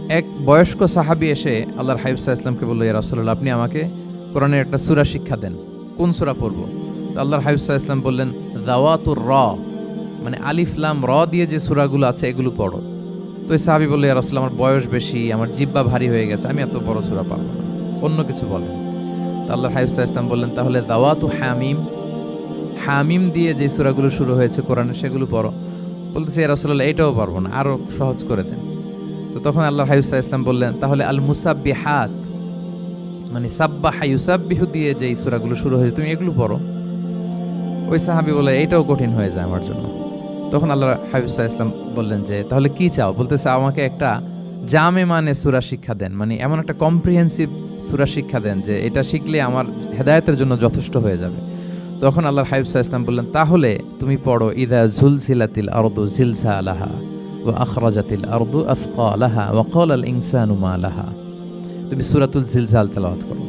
এক বয়স্ক সাহাবী এসে আল্লাহর হাবিব সাল্লাল্লাহু আলাইহি ওয়াসাল্লামকে বলল, ইয়া রাসূলুল্লাহ, আপনি আমাকে কোরআনের একটা সূরা শিক্ষা দেন, কোন সূরা পড়ব? তো আল্লাহর হাবিব সাল্লাল্লাহু আলাইহি ওয়াসাল্লাম বললেন, যাওয়াতুর র, মানে আলিফ লাম র দিয়ে যে সূরাগুলো আছে এগুলো পড়ো। তো এই সাহাবী বলল, ইয়া রাসূলুল্লাহ, আমার বয়স বেশি, আমার জিহ্বা ভারী হয়ে গেছে, আমি এত বড় সূরা পারবো না, অন্য কিছু বলেন। তো আল্লাহর হাবিব সাল্লাল্লাহু আলাইহি ওয়াসাল্লাম বললেন, তাহলে যাওয়াতু হামিম, হামিম দিয়ে যে সূরাগুলো শুরু হয়েছে কোরআনে সেগুলো পড়ো। বলতেছে, ইয়া রাসূলুল্লাহ, এটাও পারবো না, আরো সহজ করে দেন। তো তখন আল্লাহর হাবিব সাল্লাল্লাহু আলাইহি ওয়াসাল্লাম বললেন, তাহলে আল মুসাব্বিহাত, মানে সাব্বাহা ইউসাব্বিহু দিয়ে যে সূরাগুলো শুরু হয়েছে তুমি এগুলো পড়ো। ওই সাহাবী বলে, এটাও কঠিন হয়ে যায় আমার জন্য। তখন আল্লাহর হাবিব সাল্লাল্লাহু আলাইহি ওয়াসাল্লাম বললেন যে, তাহলে কি চাও? বলতেছে, আমাকে একটা জামে মানে সূরা শিক্ষা দেন, মানে এমন একটা কম্প্রিহেন্সিভ সূরা শিক্ষা দেন যে এটা শিখলে আমার হেদায়েতের জন্য যথেষ্ট হয়ে যাবে। তখন আল্লাহর হাবিব সাল্লাল্লাহু আলাইহি ওয়াসাল্লাম বললেন, তাহলে তুমি পড়ো ইযা যুলজিলাতিল আরদু জিলজালাহা ওয়া আখরাজাতিল আরদু আথকালাহা ওয়া ক্বালাল ইনসানু মা লাহা। তুমি সূরাতুল জিলজাল তেলাওয়াত করো।